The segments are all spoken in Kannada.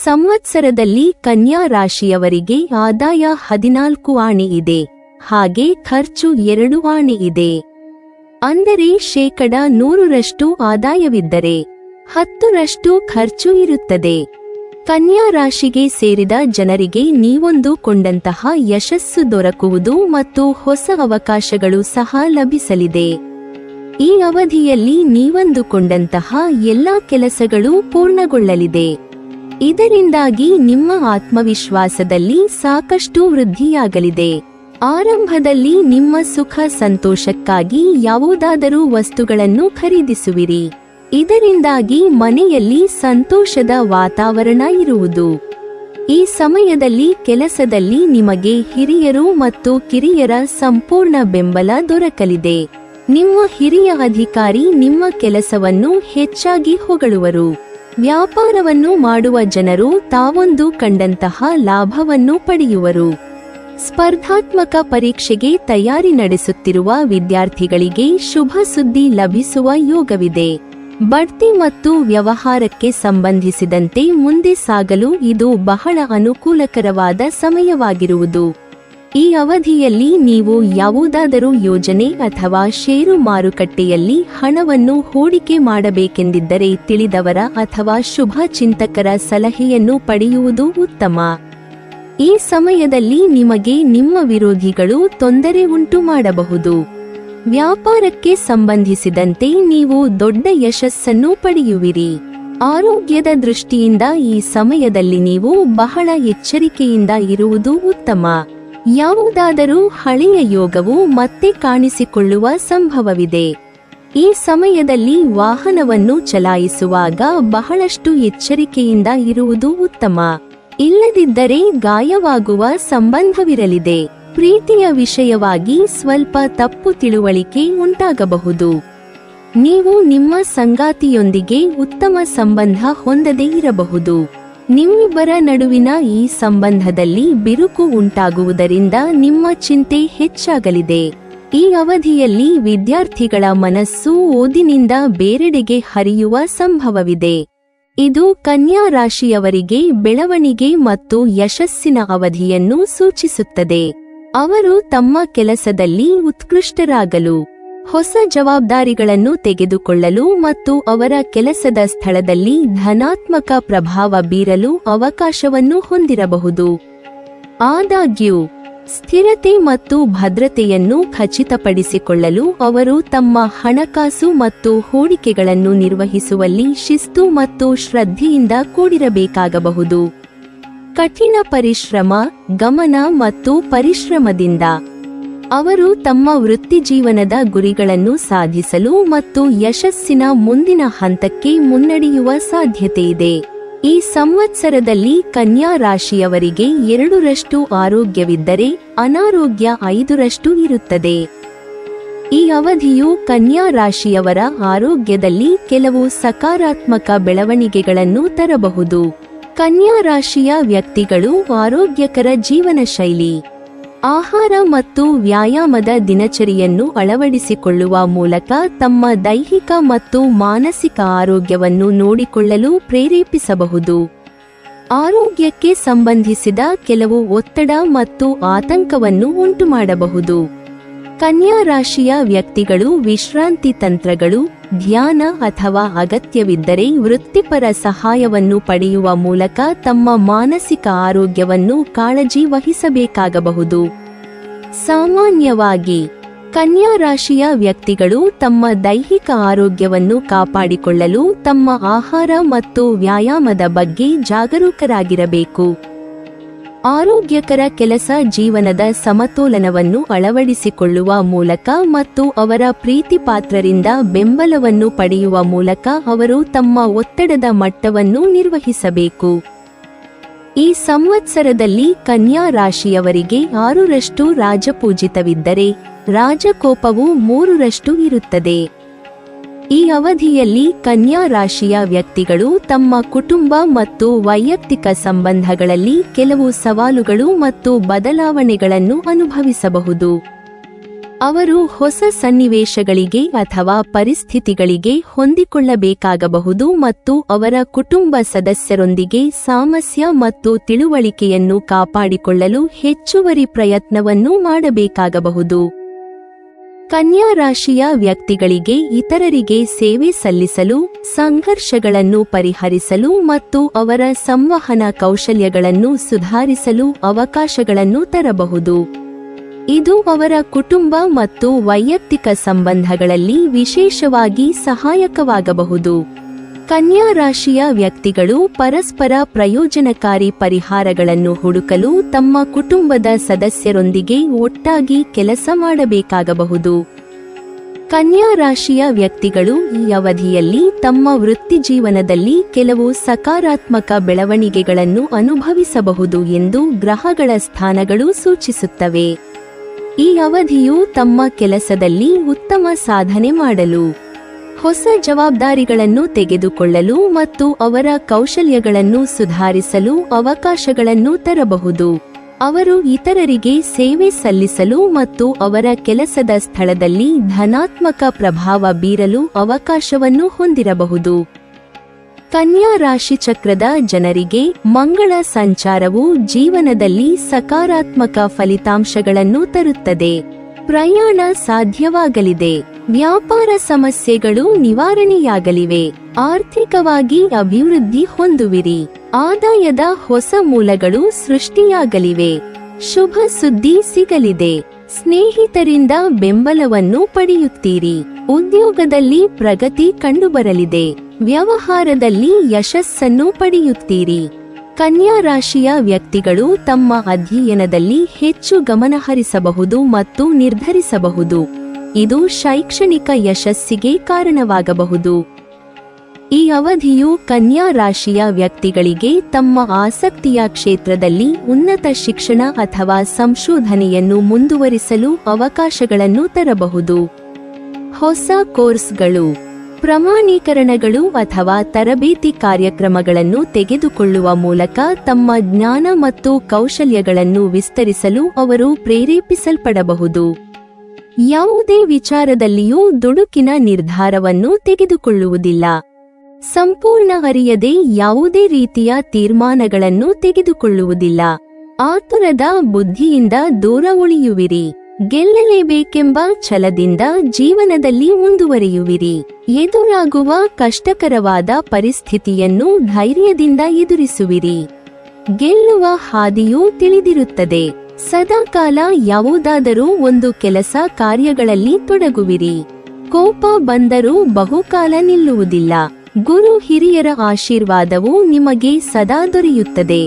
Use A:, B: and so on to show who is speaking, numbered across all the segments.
A: ಸಂವತ್ಸರದಲ್ಲಿ ಕನ್ಯಾ ರಾಶಿಯವರಿಗೆ ಆದಾಯ 14 ಆಣೆ ಇದೆ, ಹಾಗೆ ಖರ್ಚು 2 ಆಣೆ ಇದೆ. ಅಂದರೆ 100% ಆದಾಯವಿದ್ದರೆ 10% ಖರ್ಚು ಇರುತ್ತದೆ. ಕನ್ಯಾ ರಾಶಿಗೆ ಸೇರಿದ ಜನರಿಗೆ ನೀವೊಂದುಕೊಂಡಂತಹ ಯಶಸ್ಸು ದೊರಕುವುದು ಮತ್ತು ಹೊಸ ಅವಕಾಶಗಳು ಸಹ ಲಭಿಸಲಿದೆ. ಈ ಅವಧಿಯಲ್ಲಿ ನೀವಂದುಕೊಂಡಂತಹ ಎಲ್ಲಾ ಕೆಲಸಗಳು ಪೂರ್ಣಗೊಳ್ಳಲಿದೆ. ಇದರಿಂದಾಗಿ ನಿಮ್ಮ ಆತ್ಮವಿಶ್ವಾಸದಲ್ಲಿ ಸಾಕಷ್ಟು ವೃದ್ಧಿಯಾಗಲಿದೆ. ಆರಂಭದಲ್ಲಿ ನಿಮ್ಮ ಸುಖ ಸಂತೋಷಕ್ಕಾಗಿ ಯಾವುದಾದರೂ ವಸ್ತುಗಳನ್ನು ಖರೀದಿಸುವಿರಿ. ಇದರಿಂದಾಗಿ ಮನೆಯಲ್ಲಿ ಸಂತೋಷದ ವಾತಾವರಣ ಇರುವುದು. ಈ ಸಮಯದಲ್ಲಿ ಕೆಲಸದಲ್ಲಿ ನಿಮಗೆ ಹಿರಿಯರು ಮತ್ತು ಕಿರಿಯರ ಸಂಪೂರ್ಣ ಬೆಂಬಲ ದೊರಕಲಿದೆ. ನಿಮ್ಮ ಹಿರಿಯ ಅಧಿಕಾರಿ ನಿಮ್ಮ ಕೆಲಸವನ್ನು ಹೆಚ್ಚಾಗಿ ಹೊಗಳುವರು. ವ್ಯಾಪಾರವನ್ನು ಮಾಡುವ ಜನರು ತಾವೊಂದುಕೊಂಡಂತಹ ಲಾಭವನ್ನು ಪಡೆಯುವರು. ಸ್ಪರ್ಧಾತ್ಮಕ ಪರೀಕ್ಷೆಗೆ ತಯಾರಿ ನಡೆಸುತ್ತಿರುವ ವಿದ್ಯಾರ್ಥಿಗಳಿಗೆ ಶುಭ ಸುದ್ದಿ ಲಭಿಸುವ ಯೋಗವಿದೆ. ಬಡ್ತಿ ಮತ್ತು ವ್ಯವಹಾರಕ್ಕೆ ಸಂಬಂಧಿಸಿದಂತೆ ಮುಂದೆ ಸಾಗಲು ಇದು ಬಹಳ ಅನುಕೂಲಕರವಾದ ಸಮಯವಾಗಿರುವುದು. ಈ ಅವಧಿಯಲ್ಲಿ ನೀವು ಯಾವುದಾದರೂ ಯೋಜನೆ ಅಥವಾ ಷೇರು ಮಾರುಕಟ್ಟೆಯಲ್ಲಿ ಹಣವನ್ನು ಹೂಡಿಕೆ ಮಾಡಬೇಕೆಂದಿದ್ದರೆ ತಿಳಿದವರ ಅಥವಾ ಶುಭ ಚಿಂತಕರ ಸಲಹೆಯನ್ನು ಪಡೆಯುವುದು ಉತ್ತಮ. ಈ ಸಮಯದಲ್ಲಿ ನಿಮಗೆ ನಿಮ್ಮ ವಿರೋಧಿಗಳು ತೊಂದರೆ ಉಂಟು ಮಾಡಬಹುದು. ವ್ಯಾಪಾರಕ್ಕೆ ಸಂಬಂಧಿಸಿದಂತೆ ನೀವು ದೊಡ್ಡ ಯಶಸ್ಸನ್ನು ಪಡೆಯುವಿರಿ. ಆರೋಗ್ಯದ ದೃಷ್ಟಿಯಿಂದ ಈ ಸಮಯದಲ್ಲಿ ನೀವು ಬಹಳ ಎಚ್ಚರಿಕೆಯಿಂದ ಇರುವುದು ಉತ್ತಮ. ಯಾವುದಾದರೂ ಹಳೆಯ ಯೋಗವು ಮತ್ತೆ ಕಾಣಿಸಿಕೊಳ್ಳುವ ಸಂಭವವಿದೆ. ಈ ಸಮಯದಲ್ಲಿ ವಾಹನವನ್ನು ಚಲಾಯಿಸುವಾಗ ಬಹಳಷ್ಟು ಎಚ್ಚರಿಕೆಯಿಂದ ಇರುವುದು ಉತ್ತಮ. ಇಲ್ಲದಿದ್ದರೆ ಗಾಯವಾಗುವ ಸಂಬಂಧವಿರಲಿದೆ. ಪ್ರೀತಿಯ ವಿಷಯವಾಗಿ ಸ್ವಲ್ಪ ತಪ್ಪು ತಿಳುವಳಿಕೆ ಉಂಟಾಗಬಹುದು. ನೀವು ನಿಮ್ಮ ಸಂಗಾತಿಯೊಂದಿಗೆ ಉತ್ತಮ ಸಂಬಂಧ ಹೊಂದದೇ ಇರಬಹುದು. ನಿಮ್ಮಿಬ್ಬರ ನಡುವಿನ ಈ ಸಂಬಂಧದಲ್ಲಿ ಬಿರುಕು ಉಂಟಾಗುವುದರಿಂದ ನಿಮ್ಮ ಚಿಂತೆ ಹೆಚ್ಚಾಗಲಿದೆ. ಈ ಅವಧಿಯಲ್ಲಿ ವಿದ್ಯಾರ್ಥಿಗಳ ಮನಸ್ಸು ಓದಿನಿಂದ ಬೇರೆಡೆಗೆ ಹರಿಯುವ ಸಂಭವವಿದೆ. ಇದು ಕನ್ಯಾ ರಾಶಿಯವರಿಗೆ ಬೆಳವಣಿಗೆ ಮತ್ತು ಯಶಸ್ಸಿನ ಅವಧಿಯನ್ನು ಸೂಚಿಸುತ್ತದೆ. ಅವರು ತಮ್ಮ ಕೆಲಸದಲ್ಲಿ ಉತ್ಕೃಷ್ಟರಾಗಲು, ಹೊಸ ಜವಾಬ್ದಾರಿಗಳನ್ನು ತೆಗೆದುಕೊಳ್ಳಲು ಮತ್ತು ಅವರ ಕೆಲಸದ ಸ್ಥಳದಲ್ಲಿ ಧನಾತ್ಮಕ ಪ್ರಭಾವ ಬೀರಲು ಅವಕಾಶವನ್ನು ಹೊಂದಿರಬಹುದು. ಆದಾಗ್ಯೂ ಸ್ಥಿರತೆ ಮತ್ತು ಭದ್ರತೆಯನ್ನು ಖಚಿತಪಡಿಸಿಕೊಳ್ಳಲು ಅವರು ತಮ್ಮ ಹಣಕಾಸು ಮತ್ತು ಹೂಡಿಕೆಗಳನ್ನು ನಿರ್ವಹಿಸುವಲ್ಲಿ ಶಿಸ್ತು ಮತ್ತು ಶ್ರದ್ಧೆಯಿಂದ ಕೂಡಿರಬೇಕಾಗಬಹುದು. ಕಠಿಣ ಪರಿಶ್ರಮ, ಗಮನ ಮತ್ತು ಪರಿಶ್ರಮದಿಂದ ಅವರು ತಮ್ಮ ವೃತ್ತಿಜೀವನದ ಗುರಿಗಳನ್ನು ಸಾಧಿಸಲು ಮತ್ತು ಯಶಸ್ಸಿನ ಮುಂದಿನ ಹಂತಕ್ಕೆ ಮುನ್ನಡೆಯುವ ಸಾಧ್ಯತೆಯಿದೆ. ಈ ಸಂವತ್ಸರದಲ್ಲಿ ಕನ್ಯಾ ರಾಶಿಯವರಿಗೆ 2% ಆರೋಗ್ಯವಿದ್ದರೆ ಅನಾರೋಗ್ಯ 5% ಇರುತ್ತದೆ. ಈ ಅವಧಿಯು ಕನ್ಯಾ ರಾಶಿಯವರ ಆರೋಗ್ಯದಲ್ಲಿ ಕೆಲವು ಸಕಾರಾತ್ಮಕ ಬೆಳವಣಿಗೆಗಳನ್ನು ತರಬಹುದು. ಕನ್ಯಾ ರಾಶಿಯ ವ್ಯಕ್ತಿಗಳು ಆರೋಗ್ಯಕರ ಜೀವನ ಶೈಲಿ, ಆಹಾರ ಮತ್ತು ವ್ಯಾಯಾಮದ ದಿನಚರಿಯನ್ನು ಅಳವಡಿಸಿಕೊಳ್ಳುವ ಮೂಲಕ ತಮ್ಮ ದೈಹಿಕ ಮತ್ತು ಮಾನಸಿಕ ಆರೋಗ್ಯವನ್ನು ನೋಡಿಕೊಳ್ಳಲು ಪ್ರೇರೇಪಿಸಬಹುದು. ಆರೋಗ್ಯಕ್ಕೆ ಸಂಬಂಧಿಸಿದ ಕೆಲವು ಒತ್ತಡ ಮತ್ತು ಆತಂಕವನ್ನು ಉಂಟುಮಾಡಬಹುದು. ಕನ್ಯಾ ರಾಶಿಯ ವ್ಯಕ್ತಿಗಳು ವಿಶ್ರಾಂತಿ ತಂತ್ರಗಳು, ಧ್ಯಾನ ಅಥವಾ ಅಗತ್ಯವಿದ್ದರೆ ವೃತ್ತಿಪರ ಸಹಾಯವನ್ನು ಪಡೆಯುವ ಮೂಲಕ ತಮ್ಮ ಮಾನಸಿಕ ಆರೋಗ್ಯವನ್ನು ಕಾಳಜಿ ವಹಿಸಬೇಕಾಗಬಹುದು. ಸಾಮಾನ್ಯವಾಗಿ ಕನ್ಯಾ ರಾಶಿಯ ವ್ಯಕ್ತಿಗಳು ತಮ್ಮ ದೈಹಿಕ ಆರೋಗ್ಯವನ್ನು ಕಾಪಾಡಿಕೊಳ್ಳಲು ತಮ್ಮ ಆಹಾರ ಮತ್ತು ವ್ಯಾಯಾಮದ ಬಗ್ಗೆ ಜಾಗರೂಕರಾಗಿರಬೇಕು. ಆರೋಗ್ಯಕರ ಕೆಲಸ ಜೀವನದ ಸಮತೋಲನವನ್ನು ಅಳವಡಿಸಿಕೊಳ್ಳುವ ಮೂಲಕ ಮತ್ತು ಅವರ ಪ್ರೀತಿಪಾತ್ರರಿಂದ ಬೆಂಬಲವನ್ನು ಪಡೆಯುವ ಮೂಲಕ ಅವರು ತಮ್ಮ ಒತ್ತಡದ ಮಟ್ಟವನ್ನು ನಿರ್ವಹಿಸಬೇಕು. ಈ ಸಂವತ್ಸರದಲ್ಲಿ ಕನ್ಯಾ ರಾಶಿಯವರಿಗೆ 6% ರಾಜಪೂಜಿತವಿದ್ದರೆ ರಾಜಕೋಪವು 3% ಇರುತ್ತದೆ. ಈ ಅವಧಿಯಲ್ಲಿ ಕನ್ಯಾ ರಾಶಿಯ ವ್ಯಕ್ತಿಗಳು ತಮ್ಮ ಕುಟುಂಬ ಮತ್ತು ವೈಯಕ್ತಿಕ ಸಂಬಂಧಗಳಲ್ಲಿ ಕೆಲವು ಸವಾಲುಗಳು ಮತ್ತು ಬದಲಾವಣೆಗಳನ್ನು ಅನುಭವಿಸಬಹುದು. ಅವರು ಹೊಸ ಸನ್ನಿವೇಶಗಳಿಗೆ ಅಥವಾ ಪರಿಸ್ಥಿತಿಗಳಿಗೆ ಹೊಂದಿಕೊಳ್ಳಬೇಕಾಗಬಹುದು ಮತ್ತು ಅವರ ಕುಟುಂಬ ಸದಸ್ಯರೊಂದಿಗೆ ಸಾಮರಸ್ಯ ಮತ್ತು ತಿಳುವಳಿಕೆಯನ್ನು ಕಾಪಾಡಿಕೊಳ್ಳಲು ಹೆಚ್ಚುವರಿ ಪ್ರಯತ್ನವನ್ನು ಮಾಡಬೇಕಾಗಬಹುದು. ಕನ್ಯಾ ರಾಶಿಯ ವ್ಯಕ್ತಿಗಳಿಗೆ ಇತರರಿಗೆ ಸೇವೆ ಸಲ್ಲಿಸಲು, ಸಂಘರ್ಷಗಳನ್ನು ಪರಿಹರಿಸಲು ಮತ್ತು ಅವರ ಸಂವಹನ ಕೌಶಲ್ಯಗಳನ್ನು ಸುಧಾರಿಸಲು ಅವಕಾಶಗಳನ್ನು ತರಬಹುದು. ಇದು ಅವರ ಕುಟುಂಬ ಮತ್ತು ವೈಯಕ್ತಿಕ ಸಂಬಂಧಗಳಲ್ಲಿ ವಿಶೇಷವಾಗಿ ಸಹಾಯಕವಾಗಬಹುದು. ಕನ್ಯಾ ರಾಶಿಯ ವ್ಯಕ್ತಿಗಳು ಪರಸ್ಪರ ಪ್ರಯೋಜನಕಾರಿ ಪರಿಹಾರಗಳನ್ನು ಹುಡುಕಲು ತಮ್ಮ ಕುಟುಂಬದ ಸದಸ್ಯರೊಂದಿಗೆ ಒಟ್ಟಾಗಿ ಕೆಲಸ ಮಾಡಬೇಕಾಗಬಹುದು. ಕನ್ಯಾ ರಾಶಿಯ ವ್ಯಕ್ತಿಗಳು ಈ ಅವಧಿಯಲ್ಲಿ ತಮ್ಮ ವೃತ್ತಿಜೀವನದಲ್ಲಿ ಕೆಲವು ಸಕಾರಾತ್ಮಕ ಬೆಳವಣಿಗೆಗಳನ್ನು ಅನುಭವಿಸಬಹುದು ಎಂದು ಗ್ರಹಗಳ ಸ್ಥಾನಗಳು ಸೂಚಿಸುತ್ತವೆ. ಈ ಅವಧಿಯು ತಮ್ಮ ಕೆಲಸದಲ್ಲಿ ಉತ್ತಮ ಸಾಧನೆ ಮಾಡಲು, ಹೊಸ ಜವಾಬ್ದಾರಿಗಳನ್ನು ತೆಗೆದುಕೊಳ್ಳಲು ಮತ್ತು ಅವರ ಕೌಶಲ್ಯಗಳನ್ನು ಸುಧಾರಿಸಲು ಅವಕಾಶಗಳನ್ನು ತರಬಹುದು. ಅವರು ಇತರರಿಗೆ ಸೇವೆ ಸಲ್ಲಿಸಲು ಮತ್ತು ಅವರ ಕೆಲಸದ ಸ್ಥಳದಲ್ಲಿ ಧನಾತ್ಮಕ ಪ್ರಭಾವ ಬೀರಲು ಅವಕಾಶವನ್ನು ಹೊಂದಿರಬಹುದು. ಕನ್ಯಾ ರಾಶಿ ಚಕ್ರದ ಜನರಿಗೆ ಮಂಗಳ ಸಂಚಾರವು ಜೀವನದಲ್ಲಿ ಸಕಾರಾತ್ಮಕ ಫಲಿತಾಂಶಗಳನ್ನು ತರುತ್ತದೆ. ಪ್ರಯಾಣ ಸಾಧ್ಯವಾಗಲಿದೆ. ವ್ಯಾಪಾರ ಸಮಸ್ಯೆಗಳು ನಿವಾರಣೆಯಾಗಲಿವೆ. ಆರ್ಥಿಕವಾಗಿ ಅಭಿವೃದ್ಧಿ ಹೊಂದುವಿರಿ. ಆದಾಯದ ಹೊಸ ಮೂಲಗಳು ಸೃಷ್ಟಿಯಾಗಲಿವೆ. ಶುಭ ಸುದ್ದಿ ಸಿಗಲಿದೆ. ಸ್ನೇಹಿತರಿಂದ ಬೆಂಬಲವನ್ನು ಪಡೆಯುತ್ತೀರಿ. ಉದ್ಯೋಗದಲ್ಲಿ ಪ್ರಗತಿ ಕಂಡುಬರಲಿದೆ. ವ್ಯವಹಾರದಲ್ಲಿ ಯಶಸ್ಸನ್ನು ಪಡೆಯುತ್ತೀರಿ. ಕನ್ಯಾ ರಾಶಿಯ ವ್ಯಕ್ತಿಗಳು ತಮ್ಮ ಅಧ್ಯಯನದಲ್ಲಿ ಹೆಚ್ಚು ಗಮನಹರಿಸಬಹುದು ಮತ್ತು ನಿರ್ಧರಿಸಬಹುದು. ಇದು ಶೈಕ್ಷಣಿಕ ಯಶಸ್ಸಿಗೆ ಕಾರಣವಾಗಬಹುದು. ಈ ಅವಧಿಯು ಕನ್ಯಾ ರಾಶಿಯ ವ್ಯಕ್ತಿಗಳಿಗೆ ತಮ್ಮ ಆಸಕ್ತಿಯ ಕ್ಷೇತ್ರದಲ್ಲಿ ಉನ್ನತ ಶಿಕ್ಷಣ ಅಥವಾ ಸಂಶೋಧನೆಯನ್ನು ಮುಂದುವರಿಸಲು ಅವಕಾಶಗಳನ್ನು ತರಬಹುದು. ಹೊಸ ಕೋರ್ಸ್ಗಳು, ಪ್ರಮಾಣೀಕರಣಗಳು ಅಥವಾ ತರಬೇತಿ ಕಾರ್ಯಕ್ರಮಗಳನ್ನು ತೆಗೆದುಕೊಳ್ಳುವ ಮೂಲಕ ತಮ್ಮ ಜ್ಞಾನ ಮತ್ತು ಕೌಶಲ್ಯಗಳನ್ನು ವಿಸ್ತರಿಸಲು ಅವರು ಪ್ರೇರೇಪಿಸಲ್ಪಡಬಹುದು. ಯಾವುದೇ ವಿಚಾರದಲ್ಲಿಯೂ ದುಡುಕಿನ ನಿರ್ಧಾರವನ್ನು ತೆಗೆದುಕೊಳ್ಳುವುದಿಲ್ಲ. ಸಂಪೂರ್ಣ ಅರಿಯದೆ ಯಾವುದೇ ರೀತಿಯ ತೀರ್ಮಾನಗಳನ್ನು ತೆಗೆದುಕೊಳ್ಳುವುದಿಲ್ಲ. ಆತುರದ ಬುದ್ಧಿಯಿಂದ ದೂರ ಉಳಿಯುವಿರಿ. ಗೆಲ್ಲಲೇಬೇಕೆಂಬ ಛಲದಿಂದ ಜೀವನದಲ್ಲಿ ಮುಂದುವರಿಯುವಿರಿ. ಎದುರಾಗುವ ಕಷ್ಟಕರವಾದ ಪರಿಸ್ಥಿತಿಯನ್ನು ಧೈರ್ಯದಿಂದ ಎದುರಿಸುವಿರಿ. ಗೆಲ್ಲುವ ಹಾದಿಯೂ ತಿಳಿದಿರುತ್ತದೆ. ಸದಾಕಾಲ ಯಾವುದಾದರೂ ಒಂದು ಕೆಲಸ ಕಾರ್ಯಗಳಲ್ಲಿ ತೊಡಗುವಿರಿ. ಕೋಪ ಬಂದರೂ ಬಹುಕಾಲ ನಿಲ್ಲುವುದಿಲ್ಲ. ಗುರು ಹಿರಿಯರ ಆಶೀರ್ವಾದವು ನಿಮಗೆ ಸದಾ ದೊರೆಯುತ್ತದೆ.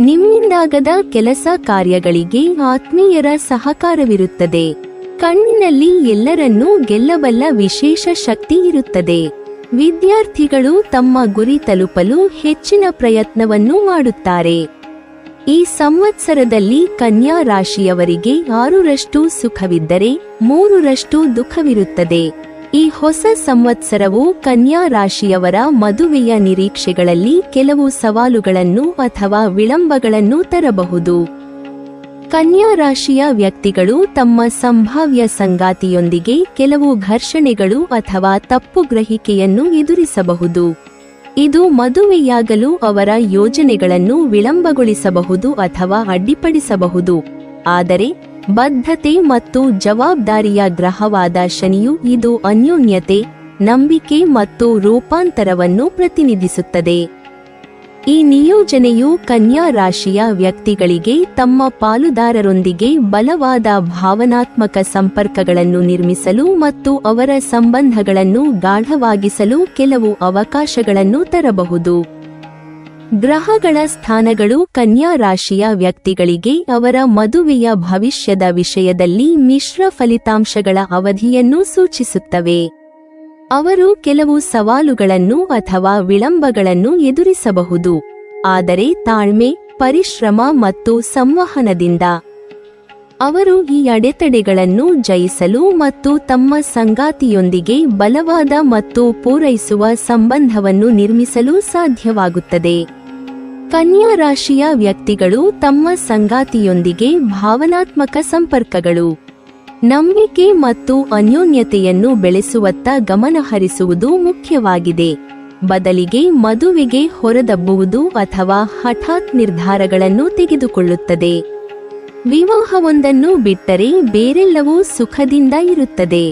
A: ನಿಮ್ಮಿಂದಾಗದ ಕೆಲಸ ಕಾರ್ಯಗಳಿಗೆ ಆತ್ಮೀಯರ ಸಹಕಾರವಿರುತ್ತದೆ. ಕಣ್ಣಿನಲ್ಲಿ ಎಲ್ಲರನ್ನೂ ಗೆಲ್ಲಬಲ್ಲ ವಿಶೇಷ ಶಕ್ತಿ ಇರುತ್ತದೆ. ವಿದ್ಯಾರ್ಥಿಗಳು ತಮ್ಮ ಗುರಿ ತಲುಪಲು ಹೆಚ್ಚಿನ ಪ್ರಯತ್ನವನ್ನು ಮಾಡುತ್ತಾರೆ. ಈ ಸಂವತ್ಸರದಲ್ಲಿ ಕನ್ಯಾ ರಾಶಿಯವರಿಗೆ 6ರಷ್ಟು ಸುಖವಿದ್ದರೆ 3ರಷ್ಟು ದುಃಖವಿರುತ್ತದೆ. ಈ ಹೊಸ ಸಂವತ್ಸರವು ಕನ್ಯಾ ರಾಶಿಯವರ ಮದುವೆಯ ನಿರೀಕ್ಷೆಗಳಲ್ಲಿ ಕೆಲವು ಸವಾಲುಗಳನ್ನು ಅಥವಾ ವಿಳಂಬಗಳನ್ನು ತರಬಹುದು. ಕನ್ಯಾ ರಾಶಿಯ ವ್ಯಕ್ತಿಗಳು ತಮ್ಮ ಸಂಭಾವ್ಯ ಸಂಗಾತಿಯೊಂದಿಗೆ ಕೆಲವು ಘರ್ಷಣೆಗಳು ಅಥವಾ ತಪ್ಪು ಗ್ರಹಿಕೆಯನ್ನು ಎದುರಿಸಬಹುದು. ಇದು ಮದುವೆಯಾಗಲು ಅವರ ಯೋಜನೆಗಳನ್ನು ವಿಳಂಬಗೊಳಿಸಬಹುದು ಅಥವಾ ಅಡ್ಡಿಪಡಿಸಬಹುದು. ಆದರೆ ಬದ್ಧತೆ ಮತ್ತು ಜವಾಬ್ದಾರಿಯ ಗ್ರಹವಾದ ಶನಿಯು ಇದು ಅನ್ಯೋನ್ಯತೆ, ನಂಬಿಕೆ ಮತ್ತು ರೂಪಾಂತರವನ್ನು ಪ್ರತಿನಿಧಿಸುತ್ತದೆ. ಈ ನಿಯೋಜನೆಯು ಕನ್ಯಾ ರಾಶಿಯ ವ್ಯಕ್ತಿಗಳಿಗೆ ತಮ್ಮ ಪಾಲುದಾರರೊಂದಿಗೆ ಬಲವಾದ ಭಾವನಾತ್ಮಕ ಸಂಪರ್ಕಗಳನ್ನು ನಿರ್ಮಿಸಲು ಮತ್ತು ಅವರ ಸಂಬಂಧಗಳನ್ನು ಗಾಢವಾಗಿಸಲು ಕೆಲವು ಅವಕಾಶಗಳನ್ನು ತರಬಹುದು. ಗ್ರಹಗಳ ಸ್ಥಾನಗಳು ಕನ್ಯಾ ರಾಶಿಯ ವ್ಯಕ್ತಿಗಳಿಗೆ ಅವರ ಮದುವೆಯ ಭವಿಷ್ಯದ ವಿಷಯದಲ್ಲಿ ಮಿಶ್ರ ಫಲಿತಾಂಶಗಳ ಅವಧಿಯನ್ನು ಸೂಚಿಸುತ್ತವೆ. ಅವರು ಕೆಲವು ಸವಾಲುಗಳನ್ನು ಅಥವಾ ವಿಳಂಬಗಳನ್ನು ಎದುರಿಸಬಹುದು, ಆದರೆ ತಾಳ್ಮೆ, ಪರಿಶ್ರಮ ಮತ್ತು ಸಂವಹನದಿಂದ ಅವರು ಈ ಅಡೆತಡೆಗಳನ್ನು ಜಯಿಸಲು ಮತ್ತು ತಮ್ಮ ಸಂಗಾತಿಯೊಂದಿಗೆ ಬಲವಾದ ಮತ್ತು ಪೂರೈಸುವ ಸಂಬಂಧವನ್ನು ನಿರ್ಮಿಸಲು ಸಾಧ್ಯವಾಗುತ್ತದೆ. ಕನ್ಯಾ ರಾಶಿಯ ವ್ಯಕ್ತಿಗಳು ತಮ್ಮ ಸಂಗಾತಿಯೊಂದಿಗೆ ಭಾವನಾತ್ಮಕ ಸಂಪರ್ಕಗಳು, ನಂಬಿಕೆ ಮತ್ತು ಅನ್ಯೋನ್ಯತೆಯನ್ನು ಬೆಳೆಸುವತ್ತ ಗಮನಹರಿಸುವುದು ಮುಖ್ಯವಾಗಿದೆ. ಬದಲಿಗೆ ಮದುವೆಗೆ ಹೊರದಬ್ಬುವುದು ಅಥವಾ ಹಠಾತ್ ನಿರ್ಧಾರಗಳನ್ನು ತೆಗೆದುಕೊಳ್ಳುತ್ತದೆ. ವಿವಾಹವೊಂದನ್ನು ಬಿಟ್ಟರೆ ಬೇರೆಲ್ಲವೂ ಸುಖದಿಂದ ಇರುತ್ತದೆ.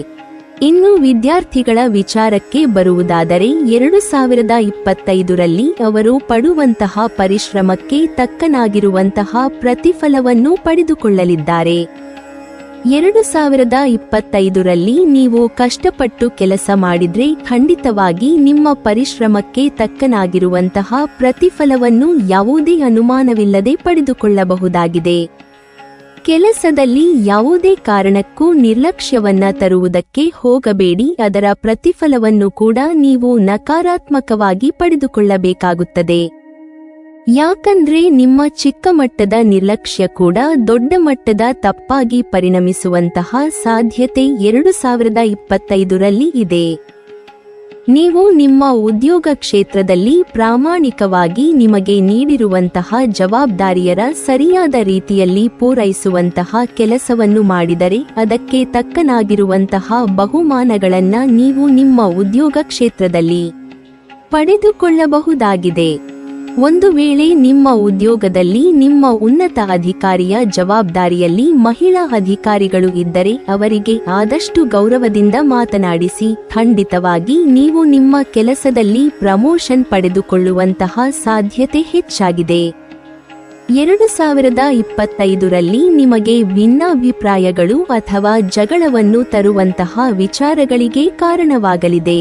A: ಇನ್ನು ವಿದ್ಯಾರ್ಥಿಗಳ ವಿಚಾರಕ್ಕೆ ಬರುವುದಾದರೆ 2025ರಲ್ಲಿ ಅವರು ಪಡುವಂತಹ ಪರಿಶ್ರಮಕ್ಕೆ ತಕ್ಕನಾಗಿರುವಂತಹ ಪ್ರತಿಫಲವನ್ನು ಪಡೆದುಕೊಳ್ಳಲಿದ್ದಾರೆ. 2025ರಲ್ಲಿ ನೀವು ಕಷ್ಟಪಟ್ಟು ಕೆಲಸ ಮಾಡಿದ್ರೆ ಖಂಡಿತವಾಗಿ ನಿಮ್ಮ ಪರಿಶ್ರಮಕ್ಕೆ ತಕ್ಕನಾಗಿರುವಂತಹ ಪ್ರತಿಫಲವನ್ನು ಯಾವುದೇ ಅನುಮಾನವಿಲ್ಲದೆ ಪಡೆದುಕೊಳ್ಳಬಹುದಾಗಿದೆ. ಕೆಲಸದಲ್ಲಿ ಯಾವುದೇ ಕಾರಣಕ್ಕೂ ನಿರ್ಲಕ್ಷ್ಯವನ್ನ ತರುವುದಕ್ಕೆ ಹೋಗಬೇಡಿ. ಅದರ ಪ್ರತಿಫಲವನ್ನು ಕೂಡ ನೀವು ನಕಾರಾತ್ಮಕವಾಗಿ ಪಡೆದುಕೊಳ್ಳಬೇಕಾಗುತ್ತದೆ. ಯಾಕಂದ್ರೆ ನಿಮ್ಮ ಚಿಕ್ಕ ಮಟ್ಟದ ನಿರ್ಲಕ್ಷ್ಯ ಕೂಡ ದೊಡ್ಡ ಮಟ್ಟದ ತಪ್ಪಾಗಿ ಪರಿಣಮಿಸುವಂತಹ ಸಾಧ್ಯತೆ 2025ರಲ್ಲಿ ಇದೆ. ನೀವು ನಿಮ್ಮ ಉದ್ಯೋಗ ಕ್ಷೇತ್ರದಲ್ಲಿ ಪ್ರಾಮಾಣಿಕವಾಗಿ ನಿಮಗೆ ನೀಡಿರುವಂತಹ ಜವಾಬ್ದಾರಿಯರ ಸರಿಯಾದ ರೀತಿಯಲ್ಲಿ ಪೂರೈಸುವಂತಹ ಕೆಲಸವನ್ನು ಮಾಡಿದರೆ ಅದಕ್ಕೆ ತಕ್ಕನಾಗಿರುವಂತಹ ಬಹುಮಾನಗಳನ್ನ ನೀವು ನಿಮ್ಮ ಉದ್ಯೋಗ ಕ್ಷೇತ್ರದಲ್ಲಿ ಪಡೆದುಕೊಳ್ಳಬಹುದಾಗಿದೆ. ಒಂದು ವೇಳೆ ನಿಮ್ಮ ಉದ್ಯೋಗದಲ್ಲಿ ನಿಮ್ಮ ಉನ್ನತ ಅಧಿಕಾರಿಯ ಜವಾಬ್ದಾರಿಯಲ್ಲಿ ಮಹಿಳಾ ಅಧಿಕಾರಿಗಳು ಇದ್ದರೆ ಅವರಿಗೆ ಆದಷ್ಟು ಗೌರವದಿಂದ ಮಾತನಾಡಿಸಿ. ಖಂಡಿತವಾಗಿ ನೀವು ನಿಮ್ಮ ಕೆಲಸದಲ್ಲಿ ಪ್ರಮೋಷನ್ ಪಡೆದುಕೊಳ್ಳುವಂತಹ ಸಾಧ್ಯತೆ ಹೆಚ್ಚಾಗಿದೆ. 2025ರಲ್ಲಿ ನಿಮಗೆ ಭಿನ್ನಾಭಿಪ್ರಾಯಗಳು ಅಥವಾ ಜಗಳವನ್ನು ತರುವಂತಹ ವಿಚಾರಗಳಿಗೆ ಕಾರಣವಾಗಲಿದೆ.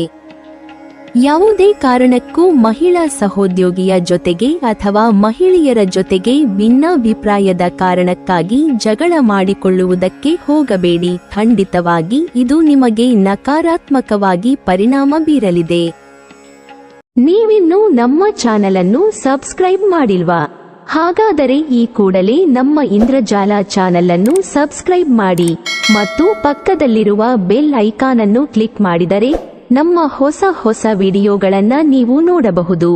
A: ಯಾವುದೇ ಕಾರಣಕ್ಕೂ ಮಹಿಳಾ ಸಹೋದ್ಯೋಗಿಯ ಜೊತೆಗೆ ಅಥವಾ ಮಹಿಳೆಯರ ಜೊತೆಗೆ ಭಿನ್ನಾಭಿಪ್ರಾಯದ ಕಾರಣಕ್ಕಾಗಿ ಜಗಳ ಮಾಡಿಕೊಳ್ಳುವುದಕ್ಕೆ ಹೋಗಬೇಡಿ. ಖಂಡಿತವಾಗಿ ಇದು ನಿಮಗೆ ನಕಾರಾತ್ಮಕವಾಗಿ ಪರಿಣಾಮ ಬೀರಲಿದೆ. ನೀವಿನ್ನೂ ನಮ್ಮ ಚಾನೆಲ್ ಅನ್ನು ಸಬ್ಸ್ಕ್ರೈಬ್ ಮಾಡಿಲ್ವಾ? ಹಾಗಾದರೆ ಈ ಕೂಡಲೇ ನಮ್ಮ ಇಂದ್ರಜಾಲ ಚಾನೆಲ್ ಅನ್ನು ಸಬ್ಸ್ಕ್ರೈಬ್ ಮಾಡಿ ಮತ್ತು ಪಕ್ಕದಲ್ಲಿರುವ ಬೆಲ್ ಐಕಾನ್ ಅನ್ನು ಕ್ಲಿಕ್ ಮಾಡಿದರೆ ನಮ್ಮ ಹೊಸ ವಿಡಿಯೋಗಳನ್ನು ನೀವು ನೋಡಬಹುದು.